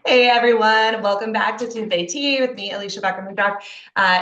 Hey everyone, welcome back to Tuesday Tea with me, Alisha Bowker Mudrock.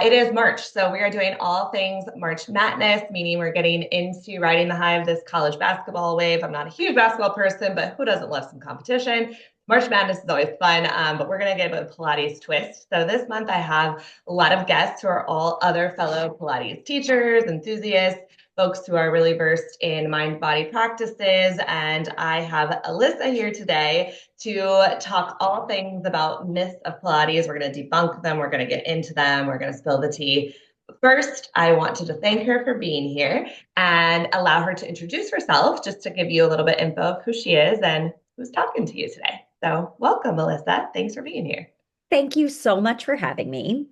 It is March, so we are doing all things March Madness, meaning we're getting into riding the high of this college basketball wave. I'm not a huge basketball person, but who doesn't love some competition? March Madness is always fun, but we're going to give a Pilates twist. So this month I have a lot of guests who are all other fellow Pilates teachers, enthusiasts, folks who are really versed in mind-body practices. And I have Alissa here today to talk all things about myths of Pilates. We're going to debunk them. We're going to get into them. We're going to spill the tea. First, I want to thank her for being here and allow her to introduce herself, just to give you a little bit info of who she is and who's talking to you today. So welcome, Melissa. Thanks for being here. Thank you so much for having me.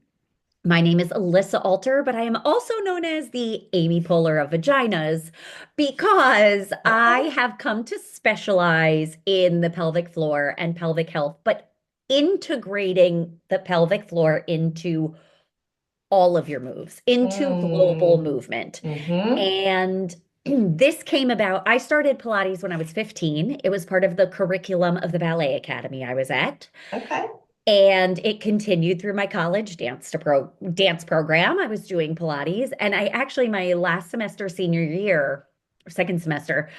My name is Alissa Alter, but I am also known as the Amy Poehler of vaginas because I Okay. have come to specialize in the pelvic floor and pelvic health, but integrating the pelvic floor into all of your moves, into global Mm. movement. Mm-hmm. And this came about, I started Pilates when I was 15. It was part of the curriculum of the ballet academy I was at. Okay. And it continued through my college dance program. I was doing Pilates, and I actually my last semester, senior year, or second semester,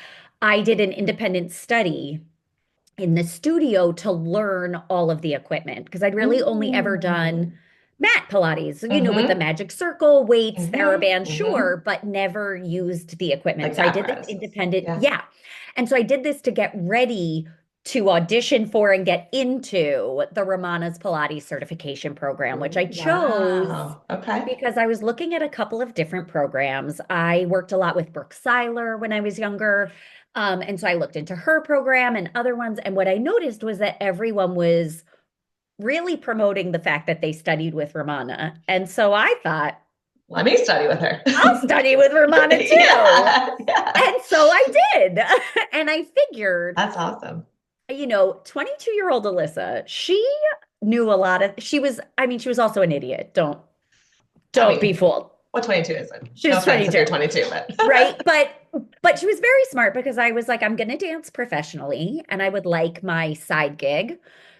I did an independent study in the studio to learn all of the equipment because I'd really only ever done Mm. mat Pilates, with the Mm-hmm. magic circle, weights, Mm-hmm. TheraBand, Mm-hmm. sure, but never used the equipment. Like So the I did this apparatuses. independent, Yeah. yeah. And so I did this to get ready to audition for and get into the Ramana's Pilates certification program, which I chose Wow. Okay. because I was looking at a couple of different programs. I worked a lot with Brooke Seiler when I was younger. And so I looked into her program and other ones. And what I noticed was that everyone was really promoting the fact that they studied with Ramana. And so I thought, Let me study with her. I'll study with Ramana too. Yeah, yeah. And so I did. And I figured, That's awesome. 22-year-old Alyssa, she knew a lot of, she was also an idiot. I Don't be mean, fooled. what 22 isn't? She No was offense if 22. you're 22, but Right. But she was very smart because I was like, I'm gonna dance professionally and I would like my side gig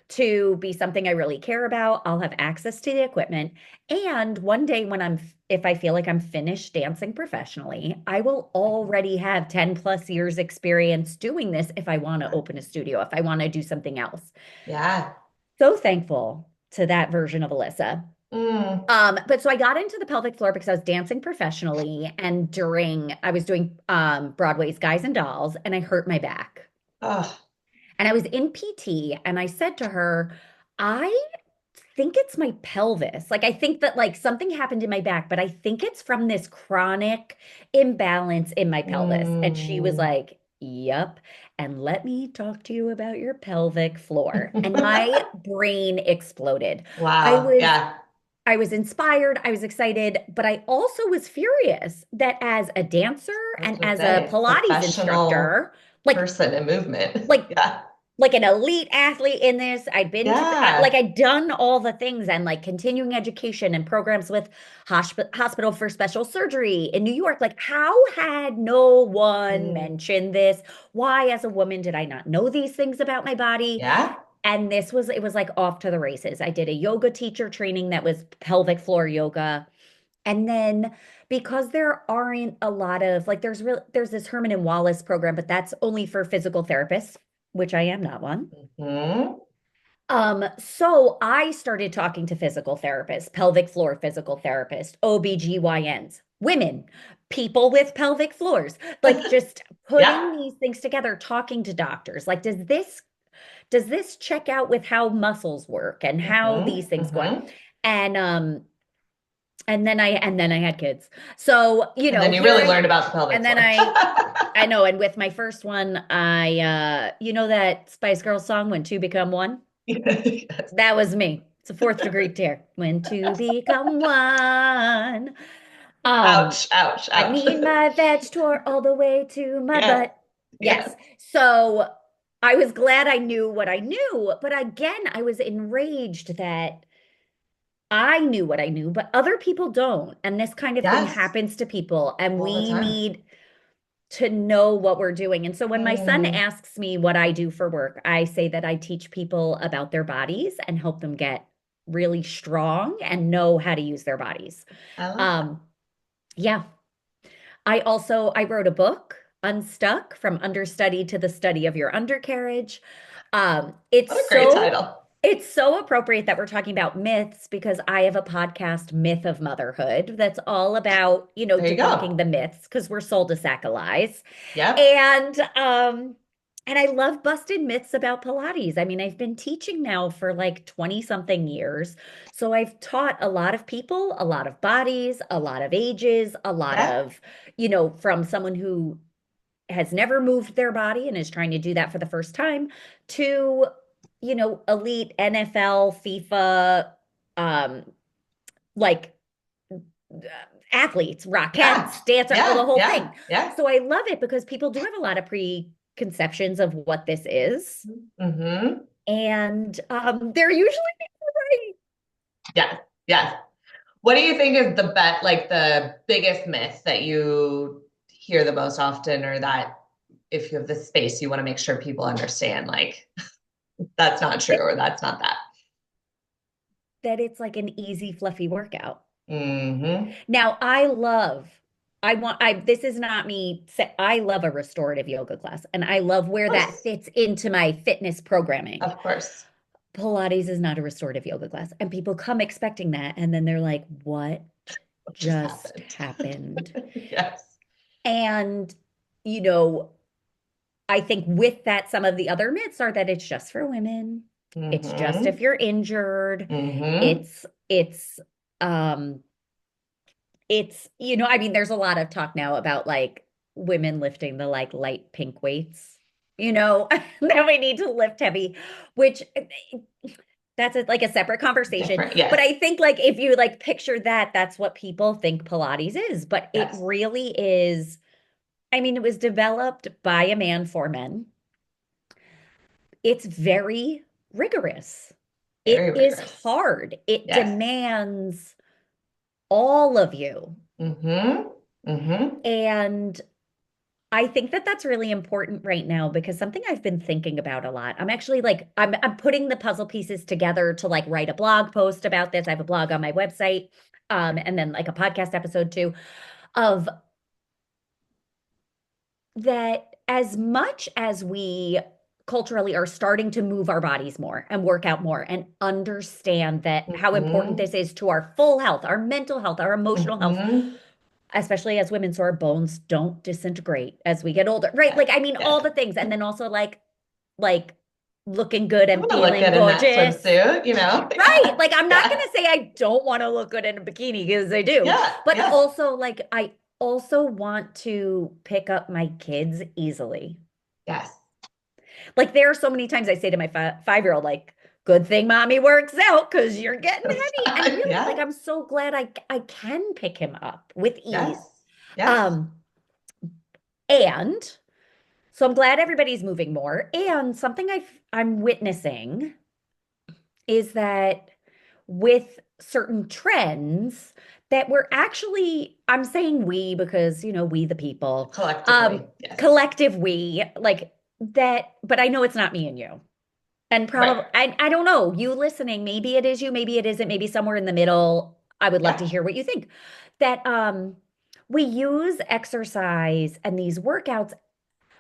to be something I really care about. I'll have access to the equipment. And one day when if I feel like I'm finished dancing professionally, I will already have 10 plus years experience doing this if I want to open a studio, if I want to do something else. yeah. So thankful to that version of Alyssa. Mm. But so I got into the pelvic floor because I was dancing professionally and during I was doing Broadway's Guys and Dolls and I hurt my back. Oh, And I was in PT and I said to her, I think it's my pelvis. Like I think that like something happened in my back, but I think it's from this chronic imbalance in my pelvis. And she was mm. like, "Yep. And let me talk to you about your pelvic floor." And my brain exploded. I Wow. was Yeah. I was inspired, I was excited, but I also was furious that as a dancer I was and gonna as a say, Pilates professional instructor, like person in movement. like Yeah. like an elite athlete in this, I'd been to like Yeah. I'd done all the things and like continuing education and programs with Hospital for Special Surgery in New York. Like, how had no one Mm. mentioned this? Why, as a woman, did I not know these things about my body? Yeah. And it was like off to the races. I did a yoga teacher training that was pelvic floor yoga. And then because there aren't a lot of like there's this Herman and Wallace program, but that's only for physical therapists, which I am not one. Hmm. So I started talking to physical therapists, pelvic floor physical therapists, OBGYNs, women, people with pelvic floors, like just putting Yeah. these things together, talking to doctors. Like, does this check out with how muscles work and how Hmm. these things go on? Hmm. And and then I had kids. So, And then you here really I learned about the pelvic and then floor. I know, and with my first one, you know that Spice Girls song, When Two Become One? Yes. That was me. It's a fourth degree tear. When two become one. Um, Ouch, ouch, I ouch. need my veg tour all the way to my Yeah. butt. Yeah. Yes. So I was glad I knew what I knew, but again, I was enraged that I knew what I knew, but other people don't. And this kind of thing Yes. happens to people. And All the we time. need to know what we're doing. And so when my son Mm, asks me what I do for work, I say that I teach people about their bodies and help them get really strong and know how to use their bodies. I love that. Um, yeah. I wrote a book, Unstuck, From Understudy to the Study of Your Undercarriage. What a great title. It's so appropriate that we're talking about myths because I have a podcast, Myth of Motherhood, that's all about, There you debunking go. the myths because we're sold a sack of lies. Yep. And I love busted myths about Pilates. I mean, I've been teaching now for like 20 something years. So I've taught a lot of people, a lot of bodies, a lot of ages, a lot Yeah. of, from someone who has never moved their body and is trying to do that for the first time to, elite NFL, FIFA, um, like athletes, Yeah. Rockettes, dancer, the Yeah. whole Yeah. thing. Yeah. So I love it because people do have a lot of preconceptions of what this is. Mm-hmm. And they're usually right. Yes. Yes. What do you think is the like the biggest myth that you hear the most often, or that if you have the space, you want to make sure people understand, like, that's not true, That, or that's not that? that it's like an easy, fluffy workout. Mm-hmm. Now, this is not me. I love a restorative yoga class and I love where Of that course. fits into my fitness programming. Of course. Pilates is not a restorative yoga class. And people come expecting that. And then they're like, what What just just happened? happened? Yes. And, you know, I think with that, some of the other myths are that it's just for women. It's just Mm-hmm. if you're injured. Mm-hmm. It's, um, I mean, there's a lot of talk now about like women lifting the like light pink weights, that we need to lift heavy, which that's like a separate conversation. Different. But Yes. I think like if you like picture that, that's what people think Pilates is. But it Yes. really is. I mean, it was developed by a man for men. It's very rigorous. Very It is rigorous. hard. It Yes. demands all of you. Mm-hmm. Mm-hmm. And I think that that's really important right now because something I've been thinking about a lot. I'm actually like I'm putting the puzzle pieces together to like write a blog post about this. I have a blog on my website, and then like a podcast episode too, of that as much as we culturally are starting to move our bodies more and work out more and understand that how important Mm-hmm. this is to our full health, our mental health, our emotional health, Mm-hmm. especially as women, so our bones don't disintegrate as we get older, right? Yes. Like, I mean, all Yes. the things, and then also like looking good You and want to look feeling good in that gorgeous. swimsuit, you know? Right. Yeah. Like, I'm not going Yeah. to say I don't want to look good in a bikini because I do, Yeah. but Yes. also, like, I also want to pick up my kids easily. Yes. Like, there are so many times I say to my 5-year-old, like, good thing mommy works out because you're getting heavy. And really, like, Yeah. I'm so glad I can pick him up with Yes. ease. Yes. Um, and so I'm glad everybody's moving more. And something I'm witnessing is that with certain trends that we're actually, I'm saying we because, we the people, Collectively. Yes. collective we, like that, but I know it's not me and you. And Right. probably, I don't know, you listening, maybe it is you, maybe it isn't, maybe somewhere in the middle. I would love to Yeah. hear what you think. That we use exercise and these workouts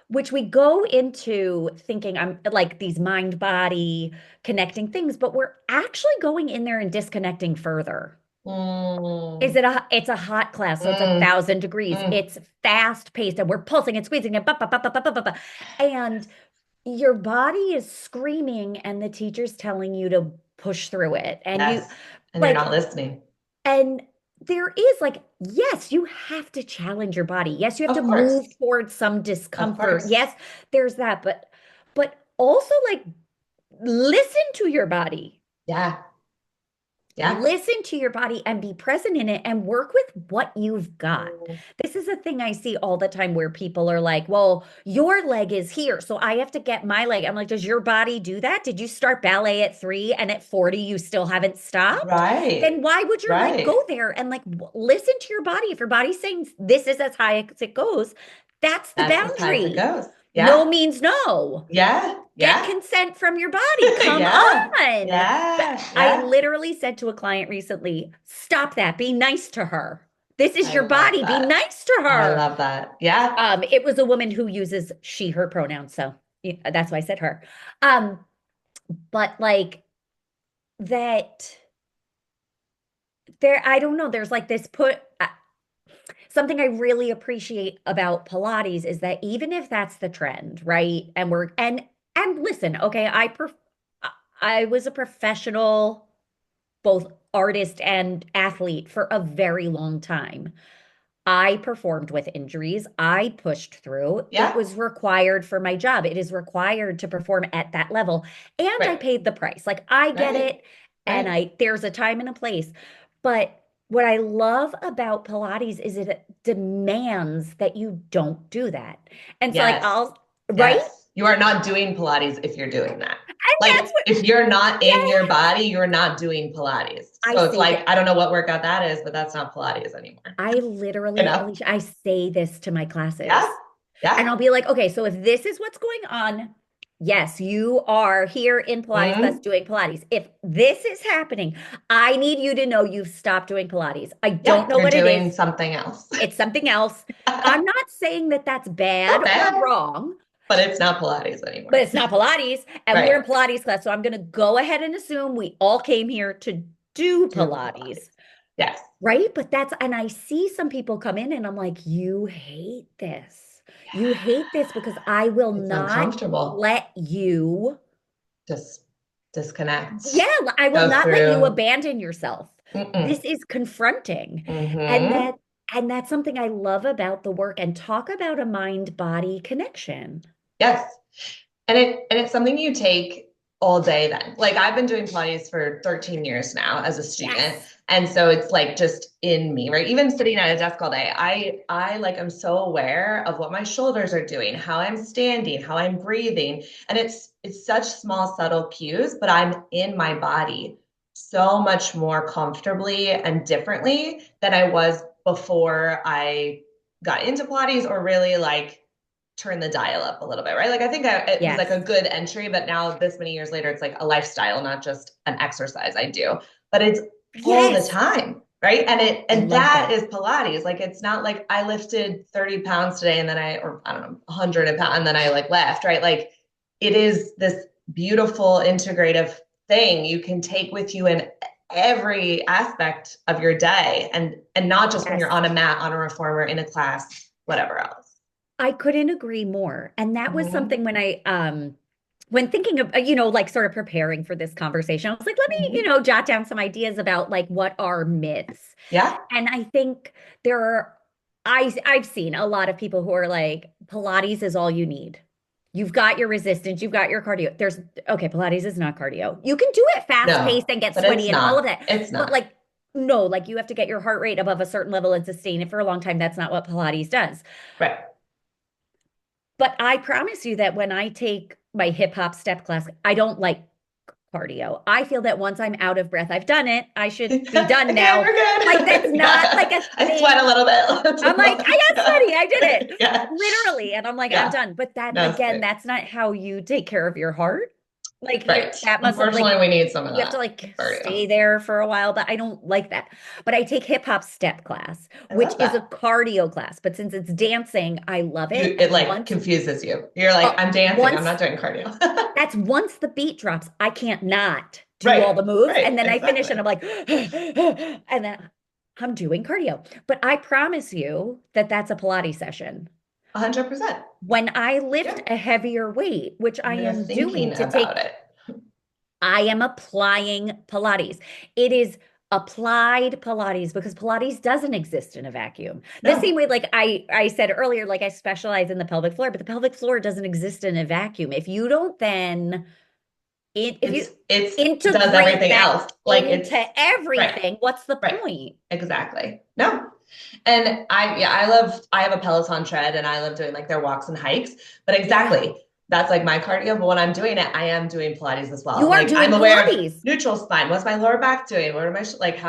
which we go into thinking I'm like these mind body connecting things, but we're actually going in there and disconnecting further. Mm, It's a hot class, so it's a mm, 1,000 degrees. mm. It's fast paced and we're pulsing and squeezing and and your body is screaming and the teacher's telling you to push through it. And you Yes. And you're like not listening. and there is like, yes, you have to challenge your body. Yes, you have to Of move course. towards some Of discomfort. course. Yes, there's that, but also like listen to your body. Yeah. Yeah. Listen to your body and be present in it and work with what you've got. Mm, This is a thing I see all the time where people are like, well, your leg is here, so I have to get my leg. I'm like, does your body do that? Did you start ballet at 3 and at 40 you still haven't stopped? right. Then why would your leg Right. go there? And like, listen to your body. If your body's saying this is as high as it goes, That's the That's as high as it boundary. goes. No Yeah. means no. Yeah. Get Yeah. consent from your body. Come Yeah. on. But Yeah. I Yeah. literally said to a client recently, stop that. Be nice to her. This is I your love body. Be that. nice to I her. love that. Yeah. It was a woman who uses she, her pronouns. So that's why I said her. Um, but like that there, I don't know, there's like this something I really appreciate about Pilates is that even if that's the trend, right? And listen, okay, I was a professional both artist and athlete for a very long time. I performed with injuries. I pushed through. It Yeah. was required for my job. It is required to perform at that level. And I Right. paid the price. Like I get Right. it. And Right. there's a time and a place. But what I love about Pilates is it demands that you don't do that. And so like Yes. right? Yes. You are not doing Pilates if you're doing that. And that's Like what, if you're not in yeah, your body, you're not doing Pilates. I So it's say like, that. I don't know what workout that is, but that's not Pilates anymore. I You literally, know? Alicia, I say this to my Yeah. classes. And Yeah. I'll be like, okay, so if this is what's going on, yes, you are here in Pilates class Mm, doing Pilates. If this is happening, I need you to know you've stopped doing Pilates. I don't yeah. know You're what it doing is. something else. It's something else. I'm not saying that that's bad Not or bad, wrong, but it's not Pilates but anymore. it's not Pilates. And we're Right. in Pilates class. So I'm going to go ahead and assume we all came here to do Do Pilates. Pilates. Yes. Right? But and I see some people come in and I'm like, you hate this. You hate this because I will It's not uncomfortable. let you, Just disconnect. yeah, I will Go not let you through. abandon yourself. This Mm-mm. is confronting. And Mm-hmm. that's something I love about the work and talk about a mind-body connection. Yes. And it's something you take all day then. Like I've been doing Pilates for 13 years now as a student. Yes. And so it's like just in me, right? Even sitting at a desk all day, I like I'm so aware of what my shoulders are doing, how I'm standing, how I'm breathing. And it's such small, subtle cues, but I'm in my body so much more comfortably and differently than I was before I got into Pilates or really like turn the dial up a little bit, right? Like I think it was like Yes. a good entry, but now this many years later, it's like a lifestyle, not just an exercise I do, but it's all the Yes. time, right? And I love that that. is Pilates. Like it's not like I lifted 30 pounds today and then or I don't know, 100 pounds and then I like left, right? Like it is this beautiful integrative thing you can take with you in every aspect of your day and not just when Yes. you're on a mat, on a reformer, in a class, whatever else. I couldn't agree more. And that was Mm-hmm. something when thinking of, like sort of preparing for this conversation, I was like, let me, Mm-hmm. jot down some ideas about like what are myths. Yeah. And I think there are, I've seen a lot of people who are like, Pilates is all you need. You've got your resistance, you've got your cardio. Okay, Pilates is not cardio. You can do it fast No, paced and get but it's sweaty and all of not. that. It's But not. like, no, like you have to get your heart rate above a certain level and sustain it for a long time. That's not what Pilates does. Right. But I promise you that when I take my hip hop step class, I don't like cardio. I feel that once I'm out of breath, I've done it. I should be done Okay, now. we're Like that's good. not Yeah. like a I sweat a thing. little bit. I'm like, I got sweaty. I did it. Yeah. Literally. And I'm like, I'm Yeah. done. But that No, it's again, great. that's not how you take care of your heart. Like Right. that must like Unfortunately, we need some of you have to that like cardio. stay there for a while, but I don't like that. But I take hip hop step class, I which love is a that. cardio class. But since it's dancing, I love it. It And like confuses you. You're like, I'm dancing. I'm once not doing cardio. that's once the beat drops, I can't not do all Right. the moves. Right. And then I finish and Exactly. I'm like, and then I'm doing cardio. But I promise you that that's a Pilates session. 100%. When I lift Yeah. a heavier weight, which I You're am doing thinking to about take, it. I am applying Pilates. It is applied Pilates because Pilates doesn't exist in a vacuum. The same No. way, like I said earlier, like I specialize in the pelvic floor, but the pelvic floor doesn't exist in a vacuum. If you don't then if you It's does integrate everything that else. Like into it's right. everything, what's the Right. point? Exactly. No. And I have a Peloton tread and I love doing like their walks and hikes, but Yeah. exactly. That's like my cardio. But when I'm doing it, I am doing Pilates as well. You are Like I'm doing aware of Pilates. neutral spine. What's my lower back doing? What am I like?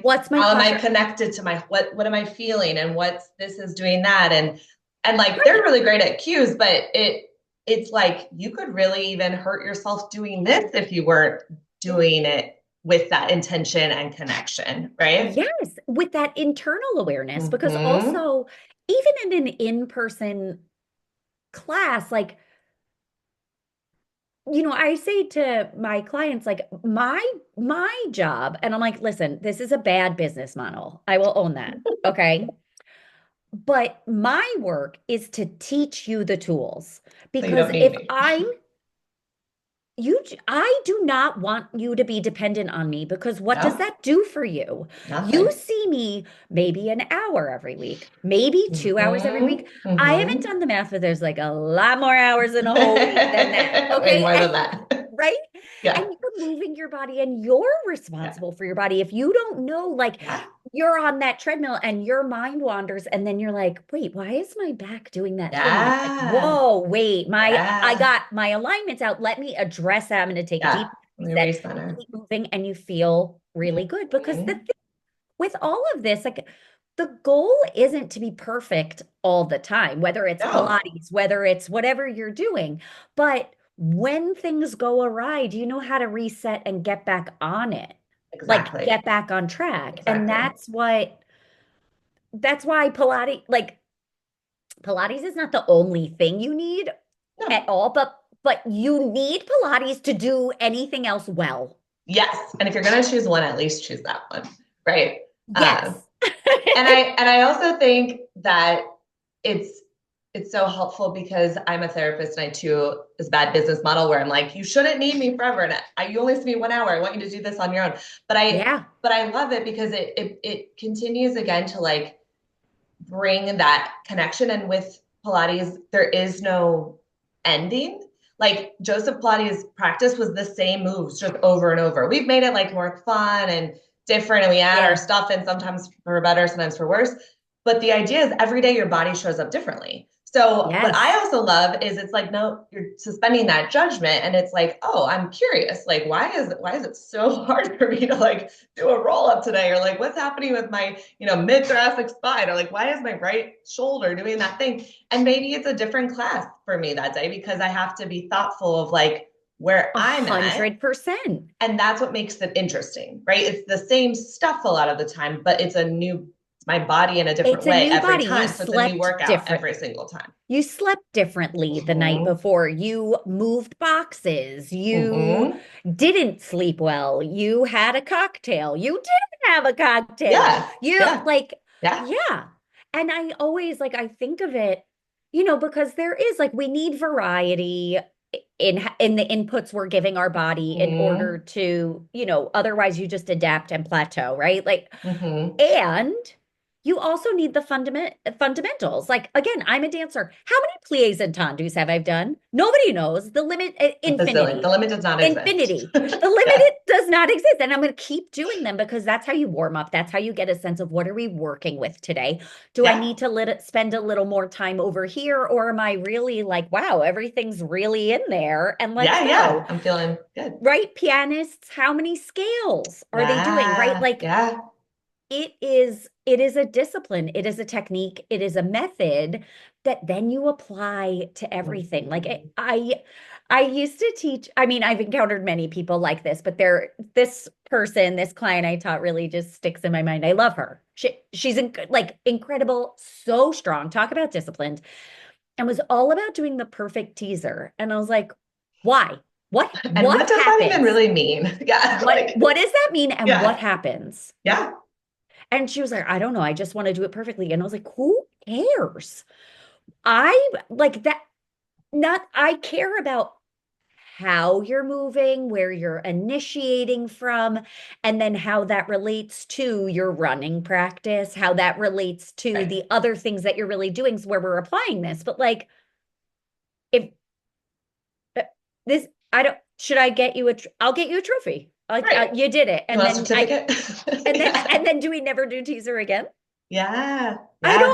What's my How am I posture? connected to what am I feeling? And what's this is doing that? And And like they're really great at cues, but it's like you could really even hurt yourself doing this if you weren't doing it with that intention and connection, right? Yes, with that internal awareness, because Mm-hmm. also, even in an in-person class, like, I say to my clients, like, my job, and I'm like, listen, this is a bad business model. I will own that. Okay. But my work is to teach you the tools So you because don't need if me. I do not want you to be dependent on me because what does No, that do for you? You nothing. see me maybe an hour every week, maybe 2 hours every week. Mm-hmm. I haven't Mm-hmm. done the math, but there's like a lot more hours in a whole week than that. Way Okay. more And than that. right? And Yeah. you're moving your body and you're Yeah. responsible for your body. If you don't know, like Yeah. you're on that treadmill and your mind wanders, and then you're like, wait, why is my back doing that thing? And it's like, Yeah. whoa, wait, I Yeah. got my alignment's out. Let me address that. I'm going to take a Yeah. deep Let me reset, recenter. keep moving, and you feel really good. Because the Mm-hmm. thing with all of this, like the goal isn't to be perfect all the time, whether it's No, Pilates, whether it's whatever you're doing. But when things go awry, do you know how to reset and get back on it? Like exactly. get back on track. And Exactly. that's why Pilates is not the only thing you need at No. all, but you need Pilates to do anything else well. Yes. And if you're gonna choose one, at least choose that one. Right. Um, Yes. and I also think that it's it's so helpful because I'm a therapist and I too this bad business model where I'm like, you shouldn't need me forever. And you only see me 1 hour. I want you to do this on your own. But I Yeah. but I love it because it continues again to like bring that connection. And with Pilates, there is no ending. Like Joseph Pilates' practice was the same moves just over and over. We've made it like more fun and different, and we add our Yeah. stuff in sometimes for better, sometimes for worse. But the idea is every day your body shows up differently. So what I Yes. also love is it's like no, you're suspending that judgment, and it's like, oh, I'm curious. Like, why is it so hard for me to like do a roll up today, or like what's happening with my mid thoracic spine, or like why is my right shoulder doing that thing? And maybe it's a different class for me that day because I have to be thoughtful of like where A I'm at, hundred percent. and that's what makes it interesting, right? It's the same stuff a lot of the time, but it's my body in a different It's a way new every body. You time. So it's a new slept workout different. every single time. You slept differently the night Mm-hmm. before. You moved boxes. You Mm-hmm. didn't sleep well. You had a cocktail. You didn't have a cocktail. Yeah. You Yeah. like, Yeah. yeah. And I always like, I think of it, because there is like, we need variety in the inputs we're giving our body in order Mm-hmm. to, otherwise you just adapt and plateau, right? Like, Mm-hmm. and you also need the fundamentals. Like again, I'm a dancer. How many plies and tendus have I done? Nobody knows. The limit, A bazillion. The infinity, limit does not exist. infinity. The limit Yeah. it does not exist, and I'm going to keep doing them because that's how you warm up. That's how you get a sense of what are we working with today. Do I Yeah. need to spend a little more time over here, or am I really like, wow, everything's really in there, and let's Yeah. go. Yeah. I'm feeling good. Right? Pianists, how many scales are they doing? Right? Yeah. Like Yeah. it is a discipline, it is a technique, it is a method that then you apply to everything. Like Mm-hmm. I used to teach, I mean, I've encountered many people like this, but this client I taught really just sticks in my mind. I love her. She's like incredible, so strong. Talk about disciplined, and was all about doing the perfect teaser. And I was like, why? What And what what does that even happens? really mean? Yeah. Like, What does that mean and what yeah. happens? Yeah. And she was like, I don't know. I just want to do it perfectly. And I was like, who cares? I like that. Not, I care about how you're moving, where you're initiating from, and then how that relates to your running practice, how that relates to Right. the other things that you're really doing where we're applying this. But like, if uh, this, I don't, should I get you I'll get you a trophy. Like, Right. you did it. You And want a then certificate? Yeah. and then do we never do teaser again? Yeah. I Yeah. don't,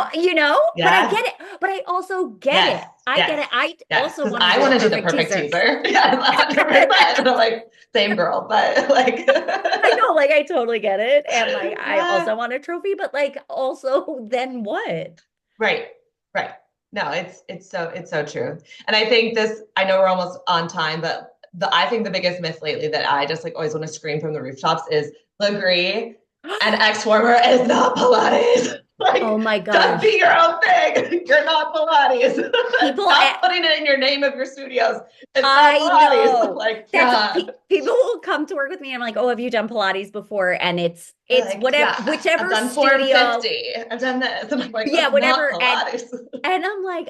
but I Yeah. get it. But I also get Yes. it. I get Yes. it. I Yes. also Because want to I do want the to do the perfect perfect teaser. teaser. Yeah, 100%. And I'm like, same girl, but like, I know, like I totally get it. And like I yeah. also want a trophy, but like also then what? Right. Right. No, it's so true. And I think this, I know we're almost on time, but I think the biggest myth lately that I just like always want to scream from the rooftops is Lagree and X warmer is not Pilates. Oh Like, my just be gosh. your own thing. You're not Pilates. People, Stop putting it in your name of your studios. It's not I Pilates. know Like, that's God. people will come to work with me. And I'm like, oh, have you done Pilates before? And it's Like, whatever, yeah, I've whichever done Form studio, 50. I've done this. And I'm like, yeah, that's not whatever. Pilates. And I'm like,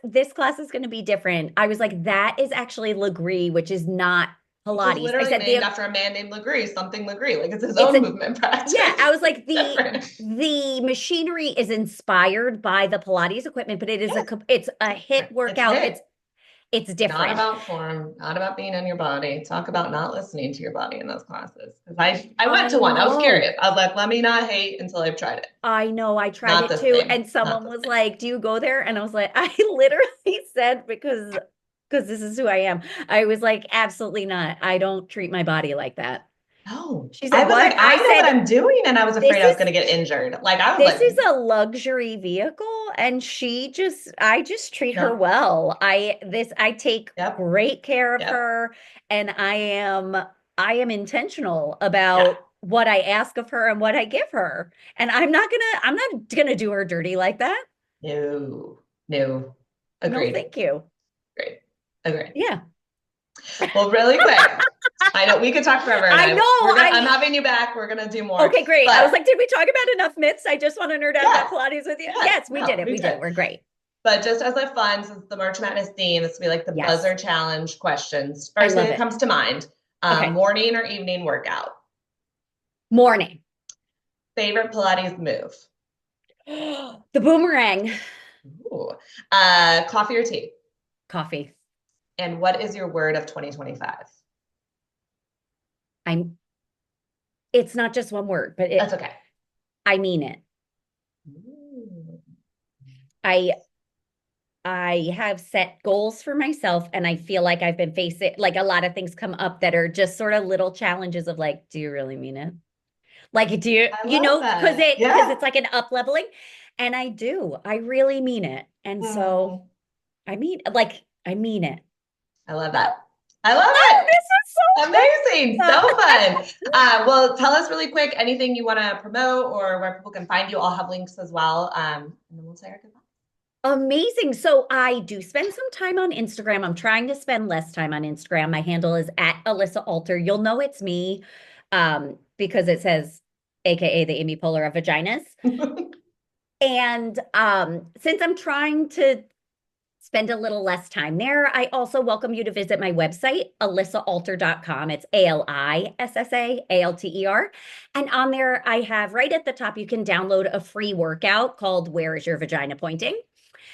this class is going to be different. I was like, that is actually Lagree, which is not Which is Pilates. I literally said named after a man named Lagree, something Lagree. Like it's his it's own a movement yeah, practice. I was like Different. the machinery is inspired by the Pilates equipment, but Yes, it's a hit it's workout. hit. It's Not different. about form, not about being in your body. Talk about not listening to your body in those classes. Because I went to I one. I was know. curious. I was like, let me not hate until I've tried it. I know. I tried Not it the too. same. And Not someone the was same. like, "Do you go there?" And I was like, I literally said because this is who I am. I was like, absolutely not. I don't treat my body like that. No. She I said, was like, "What?" I I know what said, I'm doing, and I was "This afraid I was is gonna get injured. Like I was this like, is a luxury vehicle." And I just treat her no, well. I take yep, great care of yep, her, and I am intentional yeah. about what I ask of her and what I give her. And I'm not gonna do her dirty like that. No, no. No, Agreed. thank you. Agreed. Agreed. Yeah. Well, really quick. I know we could talk forever, and I know. I'm having you back. We're gonna do more. Okay, great. I was But like, did we talk about enough myths? I just want to nerd out about yes, Pilates with you. yes, Yes, we did no, it. we We did did. it. We're great. But just as a fun, since the March Madness theme, this will be like the Yes. buzzer challenge questions. I First thing love that it. comes to mind, Okay. morning or evening workout. Morning. Favorite Pilates move. The boomerang. Ooh. Coffee or tea. Coffee. And what is your word of 2025? I'm it's not just one word, but That's okay. I mean it. Ooh. I I have set goals for myself and I feel like I've been facing like a lot of things come up that are just sort of little challenges of like, do you really mean it? Like, do you, I you love know, that. because Yeah. it's like an up leveling. And I do. I really mean it. And so Mm, I mean it. I love that. I love Oh, it. this is Amazing. so So fun. fun. Well, tell us really quick anything you want to promote or where people can find you. I'll have links as well. And then we'll say our goodbye. Amazing. So I do spend some time on Instagram. I'm trying to spend less time on Instagram. My handle is at Alissa Alter. You'll know it's me because it says AKA the Amy Poehler of vaginas. And since I'm trying to spend a little less time there, I also welcome you to visit my website, alissaalter.com. It's ALISSAALTER. And on there, I have right at the top, you can download a free workout called Where is Your Vagina Pointing?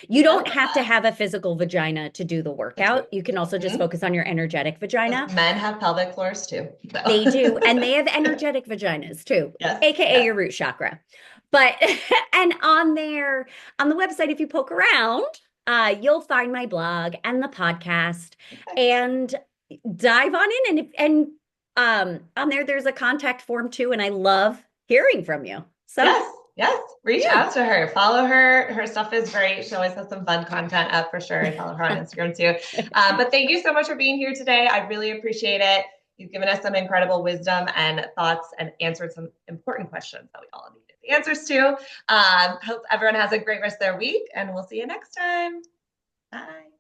You I don't love have to that. have a physical vagina to do the That's true. workout. You can also just Mhm. focus on your energetic vagina. Men have pelvic floors too. They do. So. And they have energetic vaginas too, Yes. AKA your Yes. root chakra. But, and on there, on the website, if you poke around, you'll find my blog and the podcast Okay. and dive on in. On there, there's a contact form too. And I love hearing from you. So, Yes. Yes. Reach yeah. out to her. Follow her. Her stuff is great. She always has some fun content up for sure. I follow her on Instagram too. But thank you so much for being here today. I really appreciate it. You've given us some incredible wisdom and thoughts and answered some important questions that we all needed the answers to. Hope everyone has a great rest of their week and we'll see you next time. Bye.